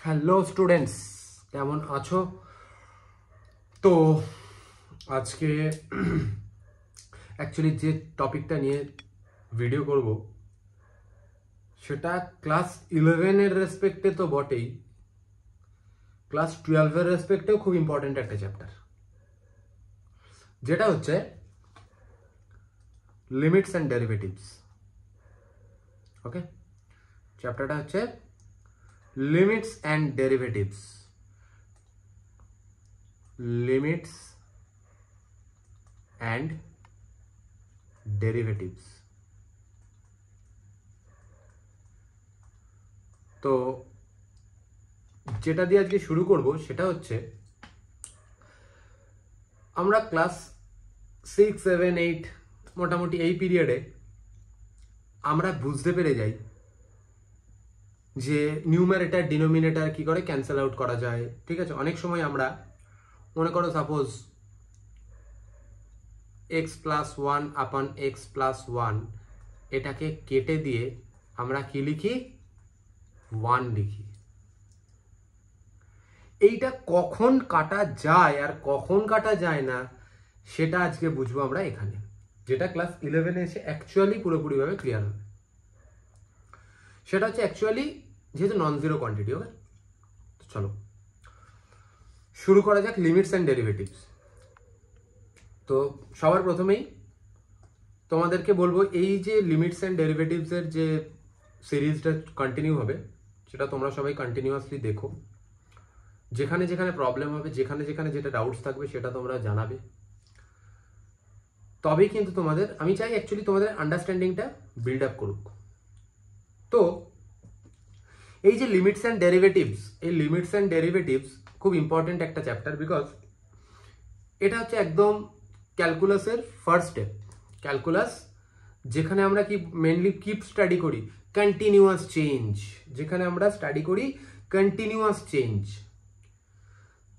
Hello students, কেমন আছো? তো আজকে অ্যাকচুয়ালি যে টপিকটা নিয়ে ভিডিও করব সেটা ক্লাস 11-এর রেসপেক্টে তো বটেই, ক্লাস 12-এর রেসপেক্টেও খুব ইম্পর্টেন্ট একটা চ্যাপ্টার, যেটা হচ্ছে লিমিটস অ্যান্ড ডেরিভেটিভস। ওকে, চ্যাপ্টারটা হচ্ছে limits and derivatives. Limits and derivatives. তো যেটা দিয়ে আজকে শুরু করব সেটা হচ্ছে, আমরা ক্লাস 6, 7, 8 মোটামুটি এই পিরিয়ডে আমরা বুঝতে পেরে যাই যে নিউমারেটর ডিনোমিনেটর কি করে ক্যান্সেল আউট করা যায়। ঠিক আছে, অনেক সময় আমরা মনে করো সাপোজ x+1/x+1 এটাকে কেটে দিয়ে আমরা কি লিখি? 1 লিখি। এইটা কখন কাটা যায় আর কখন কাটা যায় না সেটা আজকে বুঝবো আমরা এখানে, যেটা ক্লাস 11-এ এসে অ্যাকচুয়ালি পুরোপুরিভাবে ক্লিয়ার হবে। সেটা হচ্ছে অ্যাকচুয়ালি যেহেতু নন জিরো কোয়ান্টিটি। ওকে, চলো শুরু করা যাক লিমিটস অ্যান্ড ডেরিভেটিভস। তো সবার প্রথমেই তোমাদেরকে বলবো, এই যে লিমিটস অ্যান্ড ডেরিভেটিভসের যে সিরিজটা কন্টিনিউ হবে সেটা তোমরা সবাই কন্টিনিউয়াসলি দেখো। যেখানে যেখানে প্রবলেম হবে, যেখানে যেখানে যেটা ডাউটস থাকবে সেটা তোমরা জানাবে। তবেই কিন্তু তোমাদের, আমি চাই অ্যাকচুয়ালি তোমাদের আন্ডারস্ট্যান্ডিংটা বিল্ড আপ করুক। তো এই যে লিমিটস অ্যান্ড ডেরিভেটিভস, এই লিমিটস অ্যান্ড ডেরিভেটিভস খুব ইম্পর্টেন্ট একটা চ্যাপ্টার, বিকজ এটা হচ্ছে একদম ক্যালকুলাসের ফার্স্ট স্টেপ। ক্যালকুলাস যেখানে আমরা কি মেনলি কি স্টাডি করি? Continuous change. যেখানে আমরা স্টাডি করি কন্টিনিউয়াস চেঞ্জ,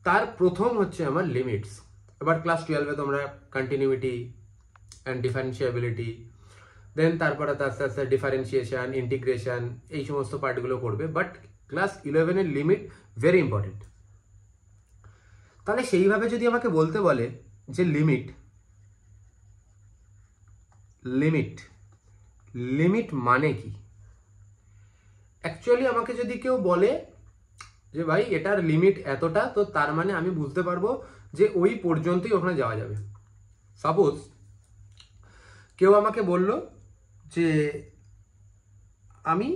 তার প্রথম হচ্ছে আমার লিমিটস। এবার ক্লাস 12-এ তোমরা কন্টিনিউইটি অ্যান্ড ডিফারেন্সিয়াবিলিটি, দেন তারপরে আস্তে আস্তে ডিফারেন্সিয়েশন, ইন্টিগ্রেশন, এই সমস্ত পার্টগুলো করবে। বাট ক্লাস 11-এর লিমিট ভেরি ইম্পর্টেন্ট। তাহলে সেইভাবে যদি আমাকে বলতে বলে যে লিমিট লিমিট লিমিট মানে কি, অ্যাকচুয়ালি আমাকে যদি কেউ বলে যে ভাই এটার লিমিট এতটা, তো তার মানে আমি বুঝতে পারবো যে ওই পর্যন্তই ওখানে যাওয়া যাবে। সাপোজ কেউ আমাকে বলল যে আমি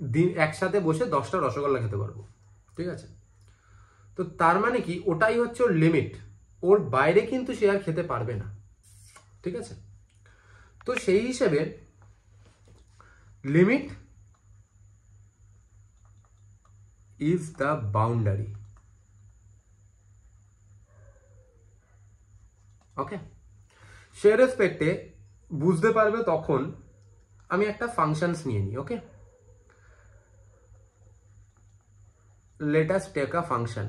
দিন একসাথে বসে 10টা রসগোল্লা খেতে পারবো, ঠিক আছে, তো তার মানে কি ওটাই হচ্ছে ওর লিমিট। ওর বাইরে কিন্তু সে আর খেতে পারবে না, ঠিক আছে। তো সেই হিসেবে লিমিট ইজ দ্য বাউন্ডারি। ওকে, সে রেসপেক্টে বুঝতে পারবে তখন আমি একটা ফাংশনস নিয়ে নিই। ওকে, let us take a function.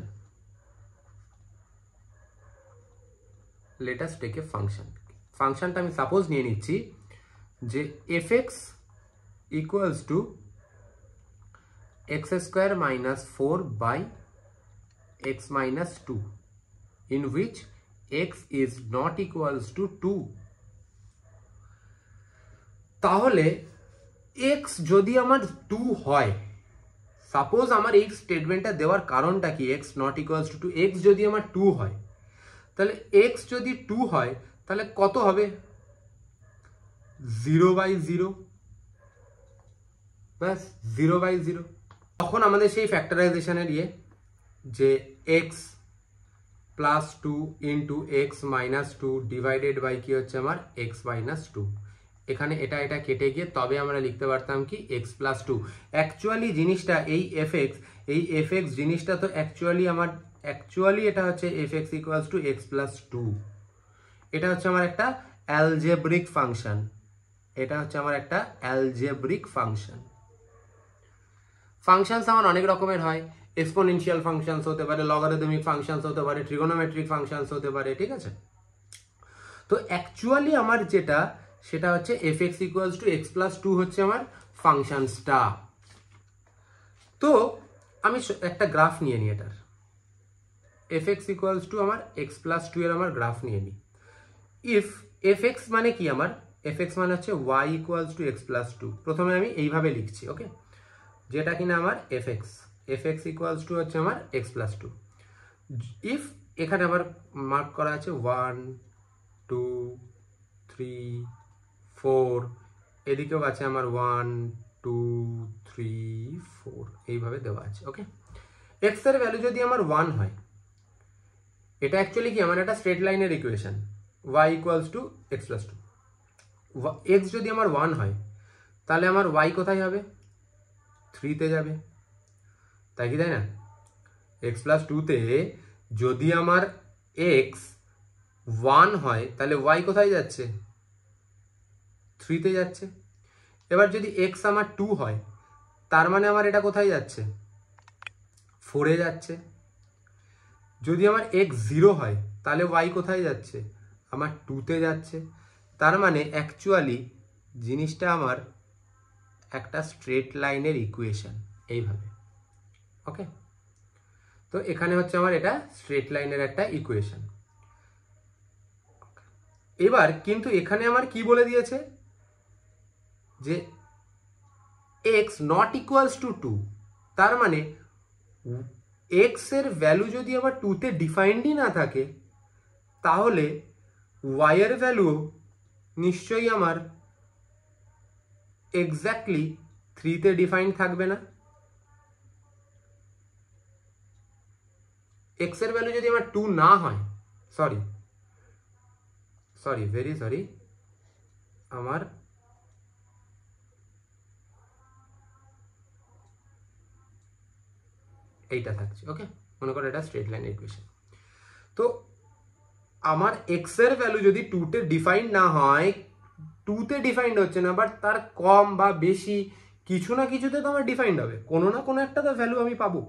let us take a function. ফাংশনটা আমি সাপোজ নিয়ে নিচ্ছি যে fx equals to x square minus 4 by x minus 2, in which x is not equals to 2. তাহলে x যদি আমার 2 হয়, সাপোজ আমার এই স্টেটমেন্টটা দেওয়ার কারণটা কি, x not equals to 2, x যদি আমার 2 হয়, তাহলে x যদি 2 হয় তাহলে কত হবে? 0/0, ব্যাস 0/0। তখন আমাদের সেই ফ্যাক্টরাইজেশনের যে x plus 2 into x minus 2 divided by কি হচ্ছে আমার x মাইনাস 2, এখানে এটা এটা কেটে গিয়ে তবে আমরা লিখতে পারতাম কি x প্লাস 2। অ্যাকচুয়ালি জিনিসটা এই fx জিনিসটা তো অ্যাকচুয়ালি এটা হচ্ছে fx equals to x plus 2। এটা হচ্ছে আমার একটা অ্যালজেব্রিক ফাংশন। ফাংশনস আমার অনেক রকমের হয়, এক্সপোনেনশিয়াল ফাংশনস হতে পারে, লগারিদমিক ফাংশনস হতে পারে, ট্রিগোনোমেট্রিক ফাংশনস হতে পারে, ঠিক আছে। তো অ্যাকচুয়ালি আমার সেটা হচ্ছে fx equals to x plus 2 হচ্ছে আমার ফাংশনসটা। তো আমি একটা গ্রাফ নিয়ে নিই এটার, এফ এক্স ইকুয়ালস টু আমার এক্স প্লাস টু এর আমার গ্রাফ নিয়ে নিই। ইফ এফ এক্স মানে কি, আমার এফ এক্স মানে হচ্ছে y equals to x plus two. প্রথমে আমি এইভাবে লিখছি, ওকে, যেটা কিনা আমার এফ এক্স ইকুয়ালস টু হচ্ছে আমার এক্স প্লাস টু। ইফ এখানে আবার মার্ক করা আছে 1 2 3 4, এদিকেও আছে আমার 1 2 3 4, এইভাবে দেওয়া আছে, ওকে। এক্স এর ভ্যালু যদি আমার 1 হয়, এটা অ্যাকচুয়ালি কি আমার একটা স্ট্রেট লাইনের equation, y equals to x plus two. X যদি আমার 1 হয় তাহলে আমার y কোথায় হবে, 3-তে যাবে, তাই কি, তাই না? এক্স প্লাস টুতে যদি আমার এক্স 1 হয় তাহলে y কোথায় যাচ্ছে, 3-তে যাচ্ছে। এবার যদি এক্স আমার 2 হয় তার মানে আমার এটা কোথায় যাচ্ছে, 4-এ যাচ্ছে। যদি আমার এক্স 0 হয় তাহলে y কোথায় যাচ্ছে, আমার 2-তে যাচ্ছে। তার মানে অ্যাকচুয়ালি জিনিসটা আমার একটা স্ট্রেট লাইনের ইকুয়েশন, এইভাবে, ওকে। তো এখানে হচ্ছে আমার এটা স্ট্রেট লাইনের একটা ইকুয়েশন। এবার কিন্তু এখানে আমার কি বলে দিয়েছে যে এক্স নট ইকুয়ালস টু 2, তার মানে এক্স এর ভ্যালু যদি আমার 2-তে ডিফাইন্ডই না থাকে তাহলে y এর ভ্যালু নিশ্চয়ই আমার এক্স্যাক্টলি 3-তে ডিফাইন্ড থাকবে না। এক্স এর ভ্যালু যদি আমার 2 না হয়, সরি ভেরি সরি, আমার এইটা থাকছে, ওকে। মনে করো এটা স্ট্রেট লাইন ইকুয়েশন। তো আমার এক্স এর ভ্যালু যদি 2-তে ডিফাইন্ড না হয়, 2-তে ডিফাইন্ড হচ্ছে না, বাট তার কম বা বেশি কিছু না কিছুতে তো আমার ডিফাইন্ড হবে, কোনো না কোনো একটা তো ভ্যালু আমি পাবো।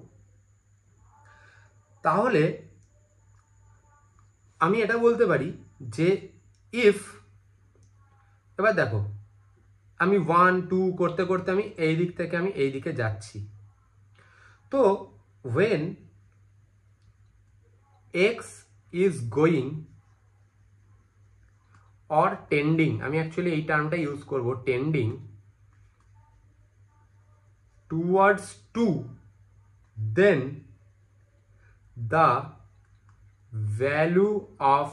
তাহলে আমি এটা বলতে পারি যে ইফ, এবার দেখো আমি 1 2 করতে করতে আমি এই দিক থেকে আমি এই দিকে যাচ্ছি। তো when x is going or tending, আমি অ্যাকচুয়ালি এই টার্মটা ইউজ করব, tending towards 2, then the value of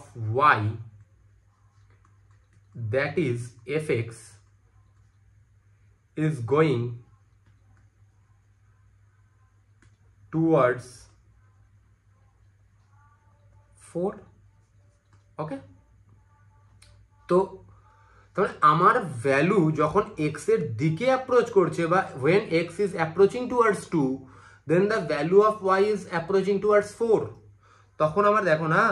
y, that is fx, is going towards 4, ওকে। তো তাহলে আমার ভ্যালু যখন এক্স এর দিকে অ্যাপ্রোচ করছে, বা when x is approaching towards 2, then the value of y is approaching towards 4, তখন আমার দেখো না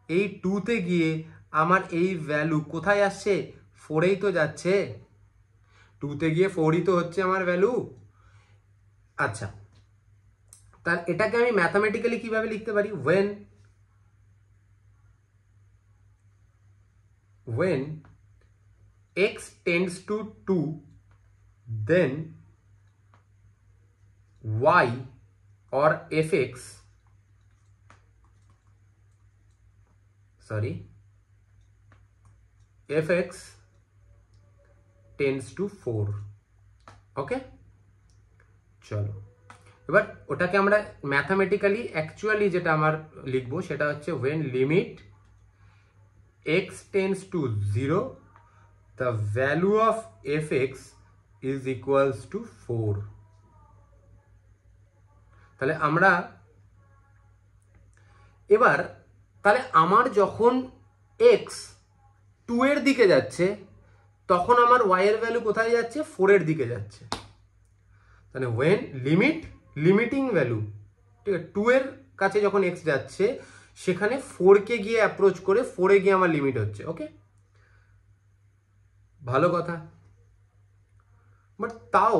এই 2-তে গিয়ে আমার এই ভ্যালু কোথায় আসছে, 4-এই তো যাচ্ছে, 2-তে গিয়ে 4-ই তো হচ্ছে আমার ভ্যালু। আচ্ছা, তার এটাকে আমি ম্যাথামেটিক্যালি কিভাবে লিখতে পারি, when x tends to 2, then y or fx, fx tends to 4, ওকে। চলো এবার ওটাকে আমরা ম্যাথামেটিক্যালি অ্যাকচুয়ালি যেটা আমার লিখবো সেটা হচ্ছে when limit x tends to 0, the value of fx is equals to 4. তাহলে আমরা এবার তাহলে আমার যখন x 2 এর দিকে যাচ্ছে তখন আমার y এর ভ্যালু কোথায় যাচ্ছে, 4 এর দিকে যাচ্ছে। তাহলে when লিমিটিং ভ্যালু, ঠিক আছে, 2 এর কাছে যখন x যাচ্ছে সেখানে 4-কে গিয়ে অ্যাপ্রোচ করে 4-এ গিয়ে আমার লিমিট হচ্ছে, ওকে, ভালো কথা। বাট তাও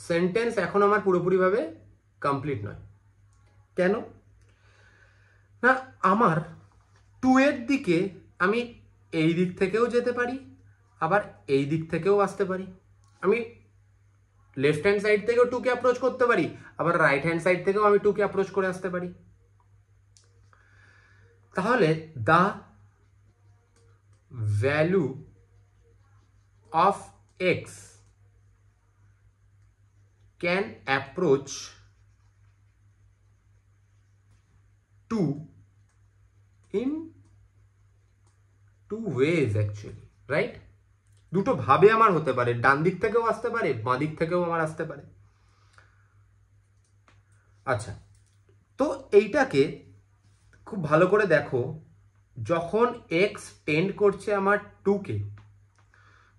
সেন্টেন্স এখন আমার পুরোপুরিভাবে কমপ্লিট নয়। কেন না, আমার 2 এর দিকে আমি এই দিক থেকেও যেতে পারি, আবার এই দিক থেকেও আসতে পারি। আমি লেফট হ্যান্ড সাইড থেকেও 2 কে অ্যাপ্রোচ করতে পারি, আবার রাইট হ্যান্ড সাইড থেকেও আমি 2 কে অ্যাপ্রোচ করে আসতে পারি। তাহলে the value of x can approach 2 in 2 ways actually, right? দুটো ভাবে আমার হতে পারে, ডান দিক থেকেও আসতে পারে, বাঁ দিক থেকেও আমার আসতে পারে। আচ্ছা, তো এইটাকে খুব ভালো করে দেখো, যখন এক্স টেন্ড করছে আমার 2 কে,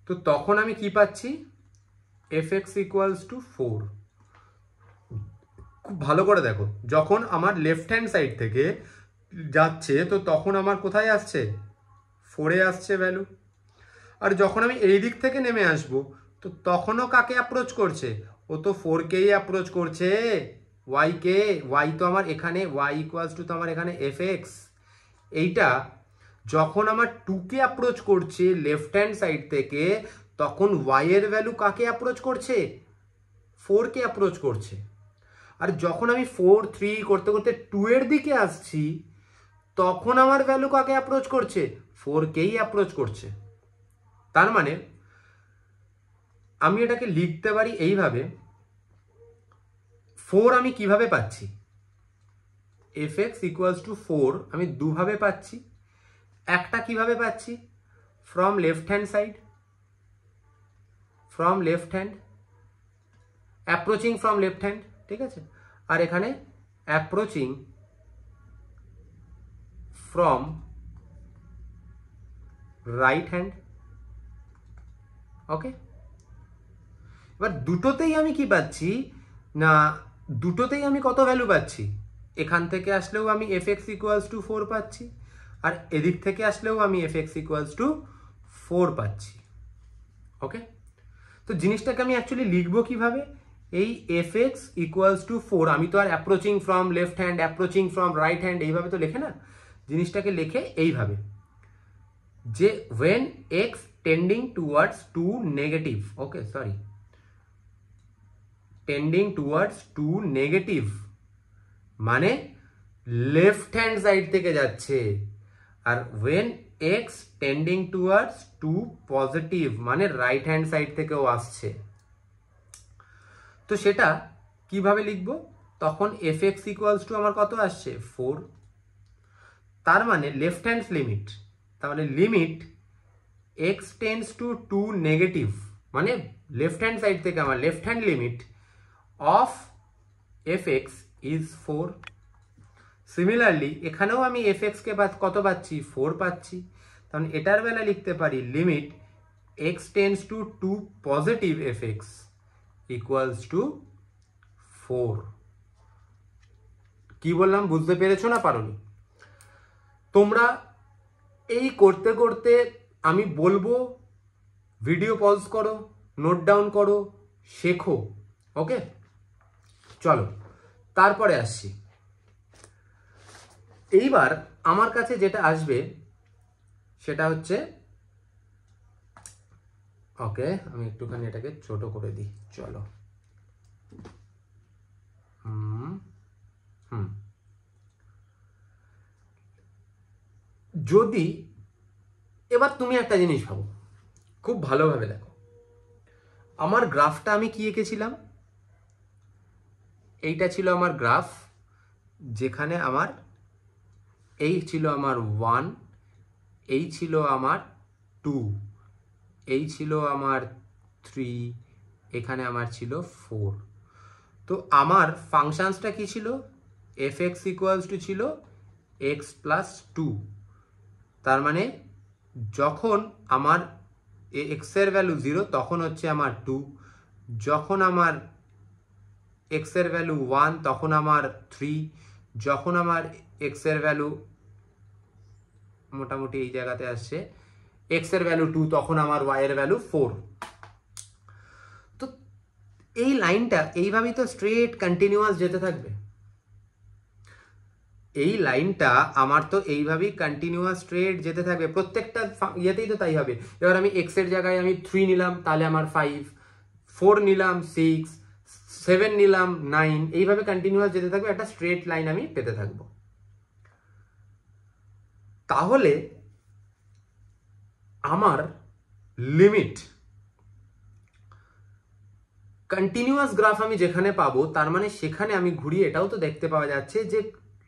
তো তখন আমি কি পাচ্ছি? F x equals to 4। খুব ভালো করে দেখো, যখন আমার লেফট হ্যান্ড সাইড থেকে যাচ্ছে তো তখন আমার কোথায় আসছে? 4 আসছে ভ্যালু। আর যখন আমি এই দিক থেকে নেমে আসব তো তখনও কাকে অ্যাপ্রোচ করছে? ও তো 4 কেই অ্যাপ্রোচ করছে, ওয়াই কে। ওয়াই তো আমার এখানে, ওয়াই ইকুয়ালস টু তো আমার এখানে এফ এক্স। এইটা যখন আমার 2 কে অ্যাপ্রোচ করছে লেফট হ্যান্ড সাইড থেকে, তখন ওয়াই এর ভ্যালু কাকে অ্যাপ্রোচ করছে? 4 কে অ্যাপ্রোচ করছে। আর যখন আমি 4 3 করতে করতে 2 এর দিকে আসছি তখন আমার ভ্যালু কাকে অ্যাপ্রোচ করছে? 4 কেই অ্যাপ্রোচ করছে। তার মানে আমি এটাকে লিখতে পারি এইভাবে। 4 আমি কিভাবে পাচ্ছি? এফ এক্স ইকুয়ালস টু 4 আমি দুভাবে পাচ্ছি। একটা কিভাবে পাচ্ছি? From left hand side, from left hand, approaching from left hand, ঠিক আছে? আর এখানে অ্যাপ্রোচিং ফ্রম রাইট হ্যান্ড। ওকে, এবার দুটোতেই আমি কি পাচ্ছি না, দুটোতেই আমি কত ভ্যালু পাচ্ছি? এখান থেকে আসলেও আমি এফ এক্স ইকুয়ালস টু 4 পাচ্ছি, আর এদিক থেকে আসলেও আমি এফ এক্স ইকুয়ালস টু 4 পাচ্ছি। ওকে, তো জিনিসটাকে আমি অ্যাকচুয়ালি লিখবো কিভাবে? এই এফ এক্স ইকুয়ালস টু 4 আমি তো আর approaching from left hand, approaching from right hand এইভাবে তো লেখে না। জিনিসটাকে লেখে এইভাবে যে when x tending towards 2 negative, okay sorry, tending towards 2 negative মানে লেফট হ্যান্ড সাইড থেকে যাচ্ছে, আর when x tending towards 2 positive মানে রাইট হ্যান্ড সাইড থেকেও আসছে। তো সেটা কিভাবে লিখবো? তখন এফ এক্স ইকুয়ালস টু আমার কত আসছে? 4। তার মানে লেফট হ্যান্ড লিমিট, তাহলে limit x tends to 2 negative মানে লেফট হ্যান্ড সাইড থেকে আমার left hand limit of F x is 4। Similarly এখানেও আমি এফ এক্স কে কত পাচ্ছি? 4 পাচ্ছি। তখন এটার বেলা লিখতে পারি limit x tends to 2 positive F x equals to 4। কি বললাম বুঝতে পেরেছো না পারোনি? তোমরা এই করতে করতে আমি বলবো ভিডিও পজ করো, নোট ডাউন করো, শেখো। ওকে, চলো তারপরে আসছি। এইবার আমার কাছে যেটা আসবে সেটা হচ্ছে, ওকে আমি একটুখানি এটাকে ছোট করে দিই, চলো। যদি এবার তুমি একটা জিনিস ভাবো, খুব ভালোভাবে দেখো, আমার গ্রাফটা আমি কি এঁকেছিলাম? এইটা ছিল আমার গ্রাফ, যেখানে আমার এই ছিল আমার 1, এই ছিল আমার 2, এই ছিল আমার 3, এখানে আমার ছিল 4। তো আমার ফাংশনসটা কি ছিল? এফ এক্স ইকুয়ালস টু ছিল এক্স প্লাস 2। তার মানে যখন আমার এক্স এর ভ্যালু 0 তখন হচ্ছে আমার 2, যখন আমার এক্স এর ভ্যালু 1 তখন আমার 3, যখন আমার এক্স এর ভ্যালু মোটামুটি এই জায়গাতে আসছে এক্স এর ভ্যালু 2 তখন আমার ওয়াই এর ভ্যালু 4। তো এই লাইনটা এইভাবেই তো স্ট্রেট কন্টিনিউয়াস যেতে থাকবে। এই লাইনটা আমার তো এইভাবেই কন্টিনিউয়াস স্ট্রেট যেতে থাকবে, প্রত্যেকটা ইয়েতেই তো তাই হবে। এবার আমি এক্স এর জায়গায় আমি 3 নিলাম, তাহলে আমার 5, 4 নিলাম 6, 7 নিলাম 9, এইভাবে কন্টিনিউয়াস যেতে থাকবে, একটা স্ট্রেট লাইন আমি পেতে থাকবো। তাহলে আমার লিমিট কন্টিনিউয়াস গ্রাফ আমি যেখানে পাবো, তার মানে সেখানে আমি ঘুরিয়ে এটাও তো দেখতে পাওয়া যাচ্ছে যে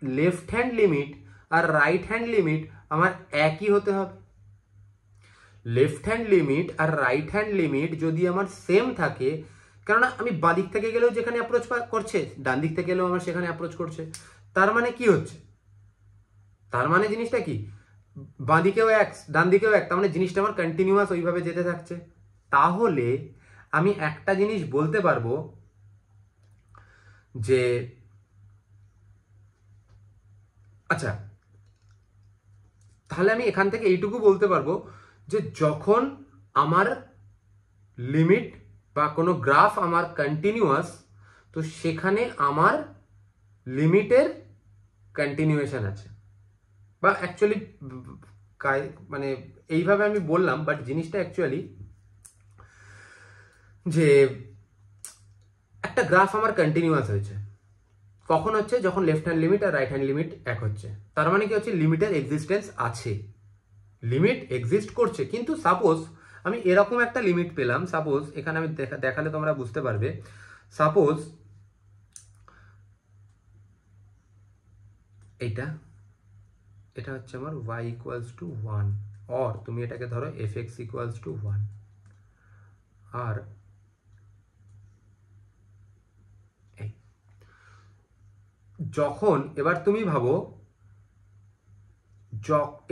লেফট হ্যান্ড লিমিট আর রাইট হ্যান্ড লিমিট আমার একই হতে হবে। লেফট হ্যান্ড লিমিট আর রাইট হ্যান্ড লিমিট যদি আমার সেম থাকে, কেননা আমি বাঁ দিক থেকে গেলেও যেখানে অ্যাপ্রোচ করছে, ডান দিক থেকে গেলেও আমার সেখানে অ্যাপ্রোচ করছে, তার মানে কি হচ্ছে, তার মানে জিনিসটা কি, বাঁ দিকেও এক ডান দিকেও এক, তার মানে জিনিসটা আমার কন্টিনিউয়াস ওইভাবে যেতে থাকছে। তাহলে আমি একটা জিনিস বলতে পারবো যে আচ্ছা, তাহলে আমি এখান থেকে এইটুকু বলতে পারবো যে যখন আমার লিমিট বা কোনো গ্রাফ আমার কন্টিনিউয়াস, তো সেখানে আমার লিমিটের কন্টিনিউয়েশন আছে, বা অ্যাকচুয়ালি মানে এইভাবে আমি বললাম, বাট জিনিসটা অ্যাকচুয়ালি যে একটা গ্রাফ আমার কন্টিনিউয়াস হয়েছে, কখন হচ্ছে, যখন লেফট হ্যান্ড লিমিট আর রাইট হ্যান্ড লিমিট এক হচ্ছে। তার মানে কি হচ্ছে, লিমিটের এক্সিস্টেন্স আছে, লিমিট এক্সিস্ট করছে। কিন্তু সাপোজ আমি এরকম একটা লিমিট পেলাম, সাপোজ এখানে আমি দেখালে তোমরা বুঝতে পারবে, সাপোজ এটা হচ্ছে আমার y ইকুয়ালস টু 1, অর তুমি এটাকে ধরো fx ইকুয়ালস টু 1, আর যখন এবার তুমি ভাবো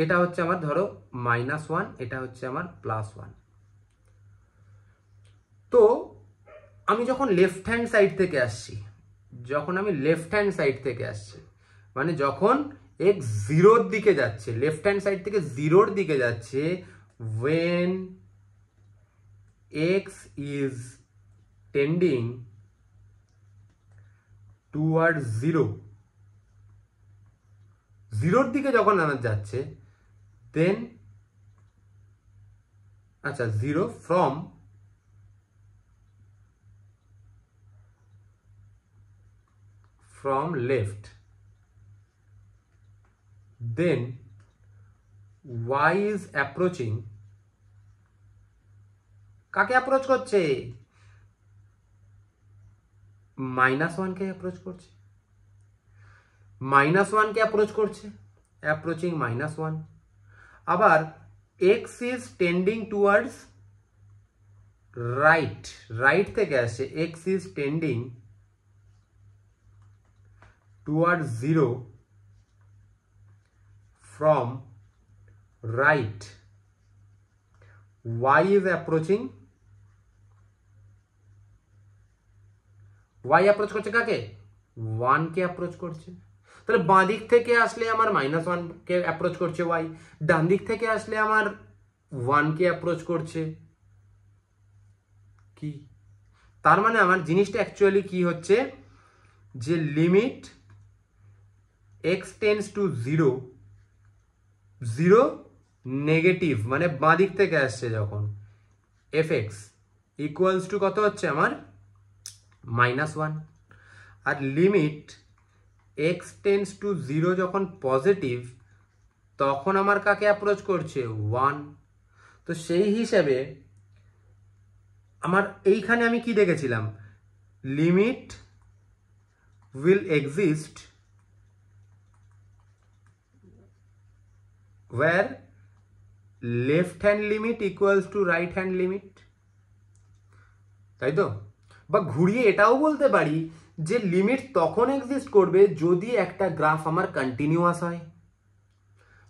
এটা হচ্ছে আমার ধরো -1, এটা হচ্ছে আমার +1, তো আমি যখন লেফট হ্যান্ড সাইড থেকে আসছি, মানে যখন x 0-র দিকে যাচ্ছে, লেফট হ্যান্ড সাইড থেকে 0-র দিকে যাচ্ছে, when x is tending towards 0-র দিকে যখন আমার যাচ্ছে, দেন আচ্ছা 0 from left, then y is approaching, কাকে অ্যাপ্রোচ করছে, -1 কে অ্যাপ্রোচ করছে, -1 কে অ্যাপ্রোচ করছে, অ্যাপ্রোচিং -1, আবার x is tending towards right থেকে আসছে, x is tending towards 0 from right, y is approaching, y approach করছে কাকে, 1 কে অ্যাপ্রোচ করছে। তাহলে বাঁ দিক থেকে আসলে আমার -1 কে অ্যাপ্রোচ করছে y, ডান দিক থেকে আসলে আমার 1 কে অ্যাপ্রোচ করছে, কি তার মানে আমার জিনিসটা অ্যাকচুয়ালি কি হচ্ছে, যে limit x tends to 0 negative, মানে বাঁ দিক থেকে আসছে যখন, fx ইকুয়ালস টু কত হচ্ছে আমার -1, আর লিমিট x টেন্ডস টু 0 যখন পজিটিভ, তখন আমার কাকে অ্যাপ্রোচ করছে, 1। তো সেই হিসেবে আমার এইখানে আমি কি দেখেছিলাম, limit will exist where left hand limit equals to right hand limit, তাই তো, বা ঘুরিয়ে এটাও বলতে পারি যে লিমিট তখন এক্সিস্ট করবে যদি একটা গ্রাফ আমার কন্টিনিউয়াস হয়,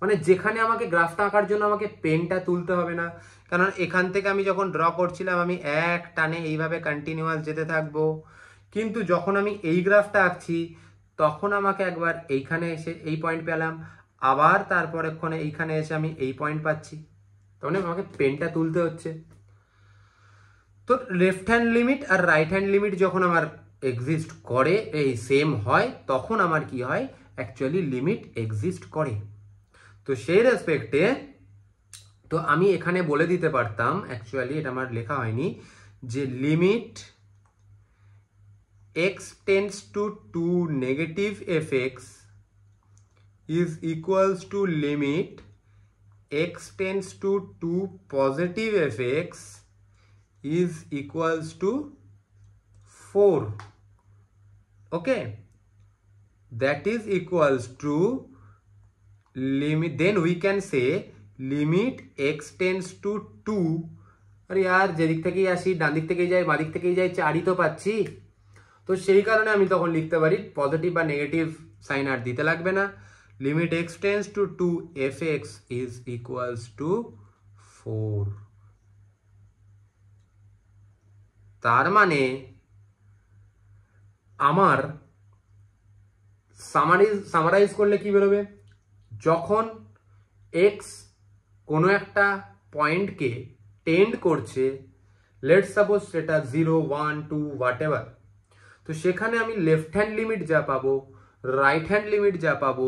মানে যেখানে আমাকে গ্রাফটা আঁকার জন্য আমাকে পেনটা তুলতে হবে না, কারণ এখান থেকে আমি যখন ড্র করছিলাম আমি এক টানে এইভাবে কন্টিনিউয়াস যেতে থাকবো, কিন্তু যখন আমি এই গ্রাফটা আঁকছি তখন আমাকে একবার এইখানে এসে এই পয়েন্ট পেলাম, আবার তারপর এখানে এইখানে এসে আমি এই পয়েন্ট পাচ্ছি, তাহলে আমাকে পেনটা তুলতে হচ্ছে। তো লেফট হ্যান্ড লিমিট আর রাইট হ্যান্ড লিমিট যখন আমার এক্সিস্ট করে, এই সেম হয়, তখন আমার কি হয়, অ্যাকচুয়ালি লিমিট এক্সিস্ট করে। তো সেই রেসপেক্টে তো আমি এখানে বলে দিতে পারতাম, অ্যাকচুয়ালি এটা আমার লেখা হয়নি, যে limit x tends to 2 negative fx is equals to limit x tends to 2 positive fx is equals to 4. Okay, that is equals to limit, then we can say limit x tends to 2. আরে यार যেদিক থেকেই আসি ডান দিক থেকেই যাই বাঁ দিক থেকেই যাই 4ই তো পাচ্ছি, তো সেই কারণে আমি তখন লিখতে পারি পজিটিভ বা নেগেটিভ সাইন আর দিতে লাগবে না, limit x tends to 2 fx is equals to 4. তার মানে আমার সামারাইজ করলে কি বেরোবে, যখন x কোনো একটা পয়েন্টকে টেন্ড করছে, লেটস সাপোজ সেটা 0 1 2 হোয়াট এভার, তো সেখানে আমি লেফট হ্যান্ড লিমিট যা পাবো রাইট হ্যান্ড লিমিট যা পাবো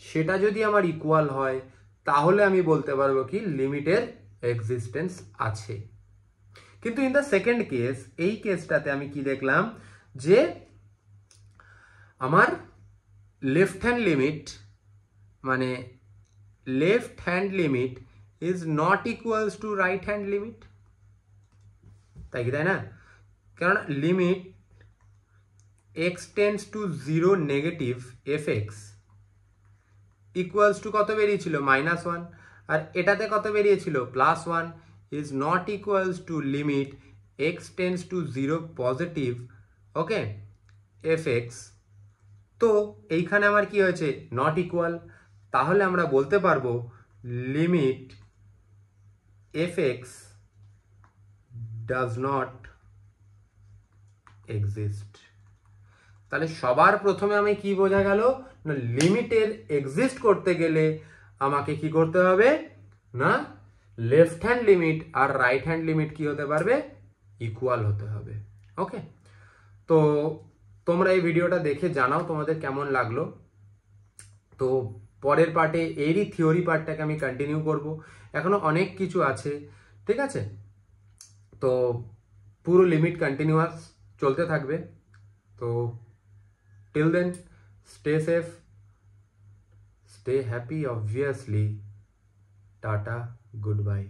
সেটা যদি আমার ইকুয়াল হয় তাহলে আমি বলতে পারবো কি লিমিটের এক্সিস্টেন্স আছে। কিন্তু ইন দ্য সেকেন্ড কেস, এই কেসটাতে আমি কি দেখলাম যে আমার লেফট হ্যান্ড লিমিট মানে left hand limit is not equals to right hand limit, তাই কি তাই না? কারণ limit x tends to 0 negative fx equals to কত বেরিয়েছিল -1, আর এটাতে কত বেরিয়েছিল +1, is not equals to limit x tends to 0 positive okay fx। তো এইখানে আমার কি হয়েছে নট ইকুয়াল, তাহলে আমরা বলতে পারবো limit fx does not exist. তাহলে সবার প্রথমে আমি কি বোঝা গেল না, লিমিটের এক্সিস্ট করতে গেলে আমাকে কি করতে হবে না, লেফট হ্যান্ড লিমিট আর রাইট হ্যান্ড লিমিট কি হতে পারবে ইকুয়াল হতে হবে। ওকে, তো তোমরা এই ভিডিওটা দেখে জানাও তোমাদের কেমন লাগলো। তো পরের পার্টে এরই থিওরি পার্টটাকে আমি কন্টিনিউ করব, এখনো অনেক কিছু আছে, ঠিক আছে? তো পুরো লিমিট কন্টিনিউয়াস চলতে থাকবে। তো till then, stay safe, stay happy obviously. Tata, goodbye.